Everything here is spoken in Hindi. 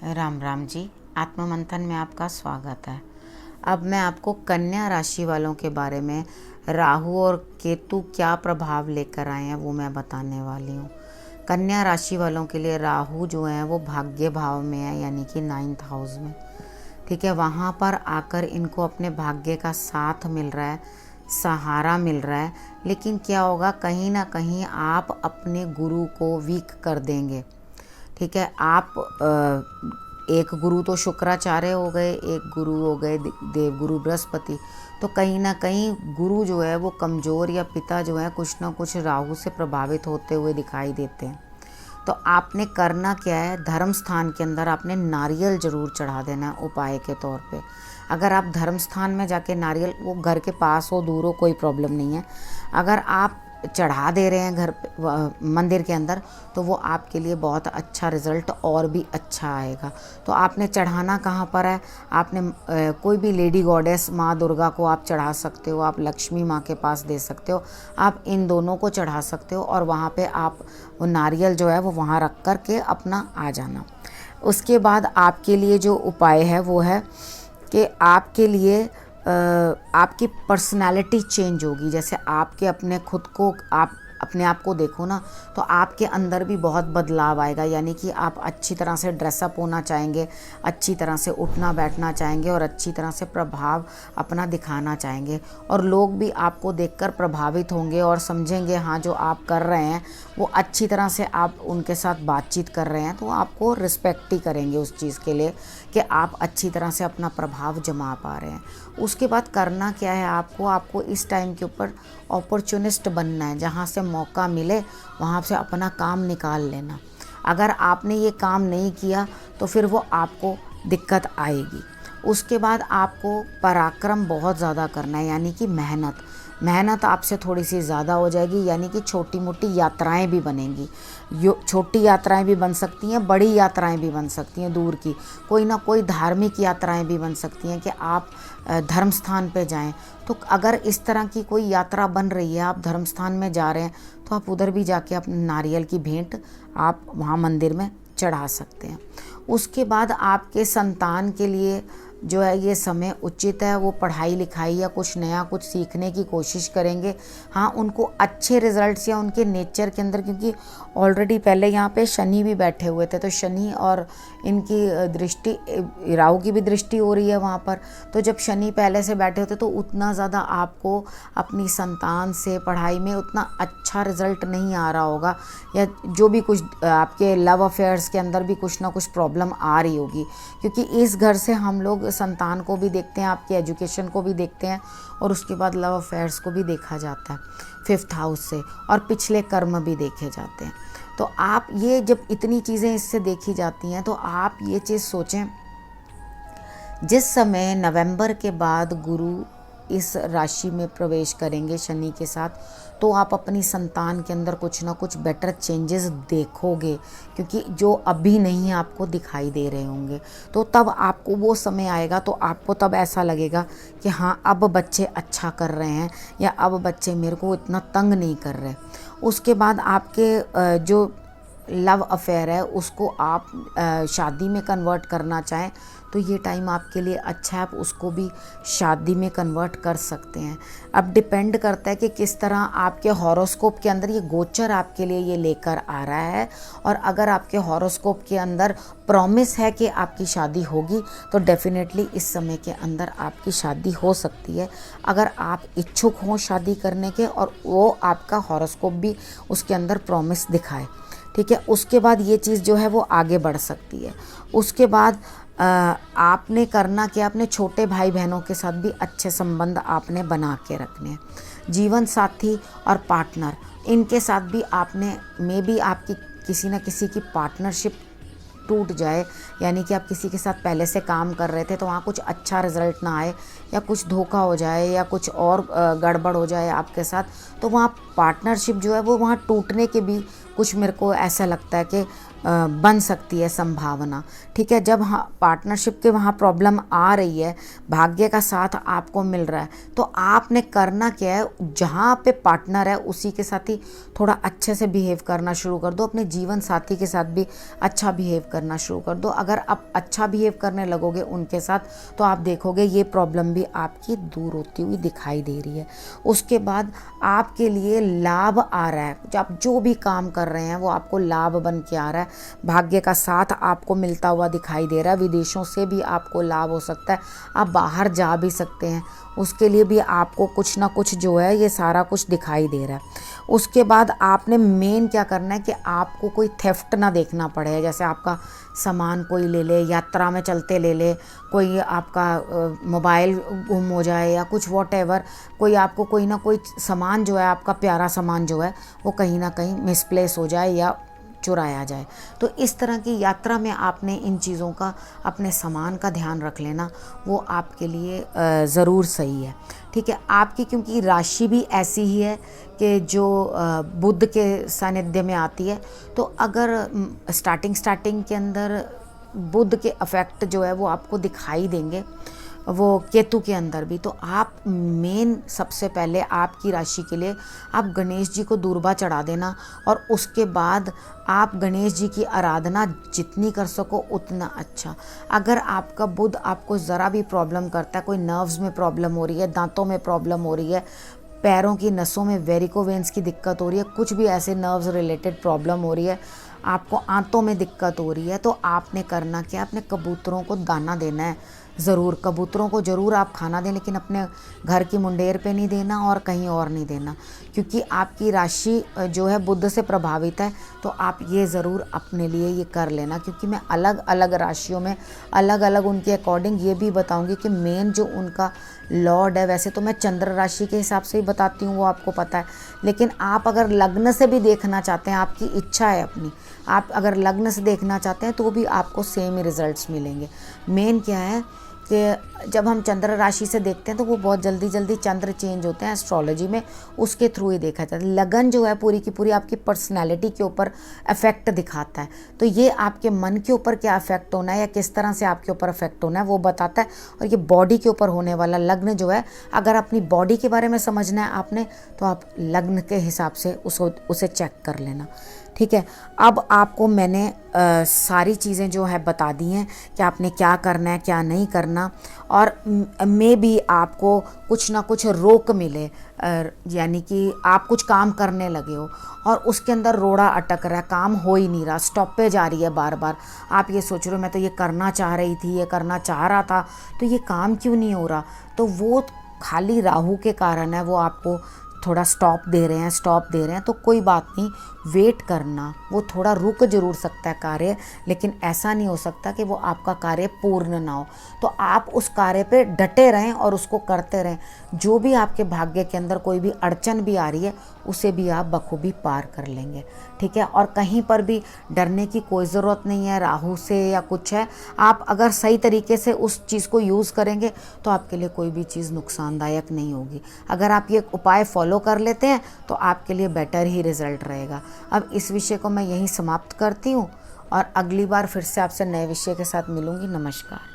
राम राम जी। आत्म मंथन में आपका स्वागत है। अब मैं आपको कन्या राशि वालों के बारे में राहु और केतु क्या प्रभाव लेकर आए हैं वो मैं बताने वाली हूँ। कन्या राशि वालों के लिए राहु जो है वो भाग्य भाव में है, यानी कि 9th हाउस में। ठीक है, वहाँ पर आकर इनको अपने भाग्य का साथ मिल रहा है, सहारा मिल रहा है। लेकिन क्या होगा, कहीं ना कहीं आप अपने गुरु को वीक कर देंगे। ठीक है, आप एक गुरु तो शुक्राचार्य हो गए, एक गुरु हो गए देवगुरु बृहस्पति। तो कहीं ना कहीं गुरु जो है वो कमज़ोर, या पिता जो है कुछ ना कुछ राहु से प्रभावित होते हुए दिखाई देते हैं। तो आपने करना क्या है, धर्म स्थान के अंदर आपने नारियल ज़रूर चढ़ा देना है उपाय के तौर पे। अगर आप धर्म स्थान में जाके नारियल, वो घर के पास हो दूर हो कोई प्रॉब्लम नहीं है, अगर आप चढ़ा दे रहे हैं घर पे मंदिर के अंदर, तो वो आपके लिए बहुत अच्छा रिज़ल्ट और भी अच्छा आएगा। तो आपने चढ़ाना कहाँ पर है, आपने कोई भी लेडी गॉडेस माँ दुर्गा को आप चढ़ा सकते हो, आप लक्ष्मी माँ के पास दे सकते हो, आप इन दोनों को चढ़ा सकते हो। और वहाँ पे आप वो नारियल जो है वो वहाँ रख कर के अपना आ जाना। उसके बाद आपके लिए जो उपाय है वो है कि आपके लिए आपकी पर्सनालिटी चेंज होगी। जैसे आपके अपने खुद को, आप अपने आप को देखो ना, तो आपके अंदर भी बहुत बदलाव आएगा। यानी कि आप अच्छी तरह से ड्रेसअप होना चाहेंगे, अच्छी तरह से उठना बैठना चाहेंगे और अच्छी तरह से प्रभाव अपना दिखाना चाहेंगे। और लोग भी आपको देखकर प्रभावित होंगे और समझेंगे हाँ जो आप कर रहे हैं वो अच्छी तरह से आप उनके साथ बातचीत कर रहे हैं, तो आपको रिस्पेक्ट ही करेंगे उस चीज़ के लिए कि आप अच्छी तरह से अपना प्रभाव जमा पा रहे हैं। उसके बाद करना क्या है, आपको इस टाइम के ऊपर अपॉर्चुनिस्ट बनना है। जहाँ से मौका मिले वहाँ से अपना काम निकाल लेना। अगर आपने ये काम नहीं किया तो फिर वो आपको दिक्कत आएगी। उसके बाद आपको पराक्रम बहुत ज़्यादा करना है, यानी कि मेहनत आपसे थोड़ी सी ज़्यादा हो जाएगी। यानी कि छोटी मोटी यात्राएं भी बनेंगी। छोटी यात्राएं भी बन सकती हैं, बड़ी यात्राएं भी बन सकती हैं, दूर की कोई ना कोई धार्मिक यात्राएं भी बन सकती हैं कि आप धर्म स्थान पे जाएं। तो अगर इस तरह की कोई यात्रा बन रही है, आप धर्म स्थान में जा रहे हैं, तो आप उधर भी जाके अपने नारियल की भेंट आप वहाँ मंदिर में चढ़ा सकते हैं। उसके बाद आपके संतान के लिए जो है ये समय उचित है, वो पढ़ाई लिखाई या कुछ नया कुछ सीखने की कोशिश करेंगे। हाँ, उनको अच्छे रिजल्ट्स या उनके नेचर के अंदर, क्योंकि ऑलरेडी पहले यहाँ पे शनि भी बैठे हुए थे, तो शनि और इनकी दृष्टि, राहु की भी दृष्टि हो रही है वहाँ पर। तो जब शनि पहले से बैठे होते तो उतना ज़्यादा आपको अपनी संतान से पढ़ाई में उतना अच्छा रिजल्ट नहीं आ रहा होगा, या जो भी कुछ आपके लव अफेयर्स के अंदर भी कुछ ना कुछ प्रॉब्लम आ रही होगी। क्योंकि इस घर से हम लोग संतान को भी देखते हैं, आपकी एजुकेशन को भी देखते हैं, और उसके बाद लव अफेयर्स को भी देखा जाता है 5th हाउस से, और पिछले कर्म भी देखे जाते हैं। तो आप ये जब इतनी चीज़ें इससे देखी जाती हैं, तो आप ये चीज़ सोचें, जिस समय नवंबर के बाद गुरु इस राशि में प्रवेश करेंगे शनि के साथ, तो आप अपनी संतान के अंदर कुछ ना कुछ बेटर चेंजेस देखोगे, क्योंकि जो अभी नहीं आपको दिखाई दे रहे होंगे। तो तब आपको वो समय आएगा, तो आपको तब ऐसा लगेगा कि हाँ अब बच्चे अच्छा कर रहे हैं, या अब बच्चे मेरे को इतना तंग नहीं कर रहे। उसके बाद आपके जो लव अफेयर है उसको आप शादी में कन्वर्ट करना चाहें, तो ये टाइम आपके लिए अच्छा है, आप उसको भी शादी में कन्वर्ट कर सकते हैं। अब डिपेंड करता है कि किस तरह आपके हॉरोस्कोप के अंदर ये गोचर आपके लिए ये लेकर आ रहा है। और अगर आपके हॉरोस्कोप के अंदर प्रॉमिस है कि आपकी शादी होगी, तो डेफिनेटली इस समय के अंदर आपकी शादी हो सकती है, अगर आप इच्छुक हों शादी करने के और वो आपका हॉरोस्कोप भी उसके अंदर प्रॉमिस दिखाए। ठीक है, उसके बाद ये चीज़ जो है वो आगे बढ़ सकती है। उसके बाद आपने करना कि अपने छोटे भाई बहनों के साथ भी अच्छे संबंध आपने बना के रखने हैं। जीवन साथी और पार्टनर, इनके साथ भी आपने आपकी किसी न किसी की पार्टनरशिप टूट जाए, यानी कि आप किसी के साथ पहले से काम कर रहे थे तो वहाँ कुछ अच्छा रिजल्ट ना आए, या कुछ धोखा हो जाए, या कुछ और गड़बड़ हो जाए आपके साथ, तो वहाँ पार्टनरशिप जो है वो वहाँ टूटने के भी कुछ मेरे को ऐसा लगता है कि बन सकती है संभावना। ठीक है, जब पार्टनरशिप के वहाँ प्रॉब्लम आ रही है, भाग्य का साथ आपको मिल रहा है, तो आपने करना क्या है, जहाँ पे पार्टनर है उसी के साथ ही थोड़ा अच्छे से बिहेव करना शुरू कर दो। अपने जीवन साथी के साथ भी अच्छा बिहेव करना शुरू कर दो। अगर आप अच्छा बिहेव करने लगोगे उनके साथ तो आप देखोगे ये प्रॉब्लम भी आपकी दूर होती हुई दिखाई दे रही है। उसके बाद आपके लिए लाभ आ रहा है, जब जो भी काम कर रहे हैं वो आपको लाभ बन के आ रहा है। भाग्य का साथ आपको मिलता हुआ दिखाई दे रहा है। विदेशों से भी आपको लाभ हो सकता है, आप बाहर जा भी सकते हैं, उसके लिए भी आपको कुछ ना कुछ जो है ये सारा कुछ दिखाई दे रहा है। उसके बाद आपने मेन क्या करना है कि आपको कोई थेफ्ट ना देखना पड़े, जैसे आपका सामान कोई ले ले, यात्रा में चलते ले ले, कोई आपका मोबाइल गुम हो जाए या कुछ वॉटएवर, कोई आपको कोई ना कोई सामान जो है, आपका प्यारा सामान जो है वो कहीं ना कहीं मिसप्लेस हो जाए या चुराया जाए। तो इस तरह की यात्रा में आपने इन चीज़ों का, अपने सामान का ध्यान रख लेना, वो आपके लिए ज़रूर सही है। ठीक है, आपकी क्योंकि राशि भी ऐसी ही है कि जो बुध के सानिध्य में आती है, तो अगर स्टार्टिंग के अंदर बुध के अफेक्ट जो है वो आपको दिखाई देंगे, वो केतु के अंदर भी, तो आप मेन सबसे पहले आपकी राशि के लिए आप गणेश जी को दूर्बा चढ़ा देना, और उसके बाद आप गणेश जी की आराधना जितनी कर सको उतना अच्छा। अगर आपका बुध आपको ज़रा भी प्रॉब्लम करता है, कोई नर्व्स में प्रॉब्लम हो रही है, दांतों में प्रॉब्लम हो रही है, पैरों की नसों में वेरिकोवेंस की दिक्कत हो रही है, कुछ भी ऐसे नर्व्स रिलेटेड प्रॉब्लम हो रही है, आपको आंतों में दिक्कत हो रही है, तो आपने करना क्या, अपने कबूतरों को दाना देना है। ज़रूर कबूतरों को ज़रूर आप खाना दें, लेकिन अपने घर की मुंडेर पे नहीं देना और कहीं और नहीं देना, क्योंकि आपकी राशि जो है बुध से प्रभावित है। तो आप ये ज़रूर अपने लिए ये कर लेना, क्योंकि मैं अलग अलग राशियों में अलग अलग उनके अकॉर्डिंग ये भी बताऊंगी कि मेन जो उनका लॉर्ड है, वैसे तो मैं चंद्र राशि के हिसाब से ही बताती हूँ, वो आपको पता है, लेकिन आप अगर लग्न से भी देखना चाहते हैं, आपकी इच्छा है अपनी, आप अगर लग्न से देखना चाहते हैं तो भी आपको सेम ही रिजल्ट्स मिलेंगे। मेन क्या है कि जब हम चंद्र राशि से देखते हैं तो वो बहुत जल्दी जल्दी चंद्र चेंज होते हैं एस्ट्रोलॉजी में, उसके थ्रू ही देखा जाता है। लगन जो है पूरी की पूरी आपकी पर्सनैलिटी के ऊपर इफेक्ट दिखाता है, तो ये आपके मन के ऊपर क्या इफेक्ट होना है या किस तरह से आपके ऊपर इफेक्ट होना है वो बताता है। और ये बॉडी के ऊपर होने वाला लग्न जो है, अगर अपनी बॉडी के बारे में समझना है आपने, तो आप लग्न के हिसाब से उसे चेक कर लेना। ठीक है, अब आपको मैंने सारी चीज़ें जो है बता दी हैं कि आपने क्या करना है क्या नहीं करना, और मे भी आपको कुछ ना कुछ रोक मिले, यानी कि आप कुछ काम करने लगे हो और उसके अंदर रोड़ा अटक रहा है, काम हो ही नहीं रहा, स्टॉपेज आ रही है बार बार, आप ये सोच रहे हो मैं तो ये करना चाह रही थी, ये करना चाह रहा था, तो ये काम क्यों नहीं हो रहा, तो वो खाली राहु के कारण है, वो आपको थोड़ा स्टॉप दे रहे हैं, तो कोई बात नहीं, वेट करना, वो थोड़ा रुक जरूर सकता है कार्य, लेकिन ऐसा नहीं हो सकता कि वो आपका कार्य पूर्ण ना हो। तो आप उस कार्य पे डटे रहें और उसको करते रहें। जो भी आपके भाग्य के अंदर कोई भी अड़चन भी आ रही है, उसे भी आप बखूबी पार कर लेंगे। ठीक है, और कहीं पर भी डरने की कोई ज़रूरत नहीं है राहु से या कुछ है। आप अगर सही तरीके से उस चीज़ को यूज़ करेंगे तो आपके लिए कोई भी चीज़ नुकसानदायक नहीं होगी। अगर आप ये उपाय फॉलो कर लेते हैं तो आपके लिए बेटर ही रिजल्ट रहेगा। अब इस विषय को मैं यहीं समाप्त करती हूँ और अगली बार फिर से आपसे नए विषय के साथ मिलूँगी। नमस्कार।